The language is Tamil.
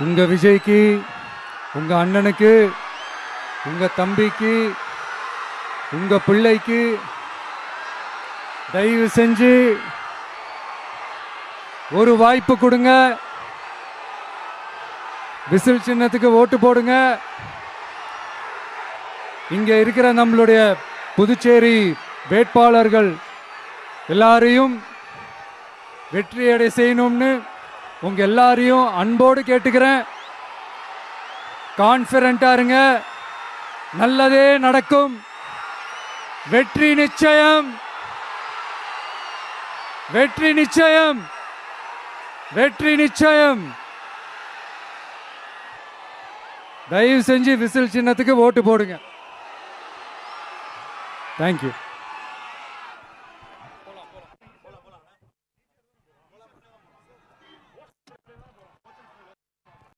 உங்க விஜய்க்கு, உங்க அண்ணனுக்கு, உங்க தம்பிக்கு, உங்க பிள்ளைக்கு தயவு செஞ்சு ஒரு வாய்ப்பு கொடுங்க. விசில் சின்னத்துக்கு ஓட்டு போடுங்க. இங்க இருக்கிற நம்மளுடைய புதுச்சேரி வேட்பாளர்கள் எல்லாரையும் வெற்றியடை செய்யணும்னு உங்க எல்லாரையும் அன்போடு கேட்டுக்கிறேன். கான்ஃபிடென்ட்டா இருங்க, நல்லதே நடக்கும். வெற்றி நிச்சயம், வெற்றி நிச்சயம், வெற்றி நிச்சயம். தயவு செஞ்சு விசில் சின்னத்துக்கு ஓட்டு போடுங்க. தேங்க்யூ.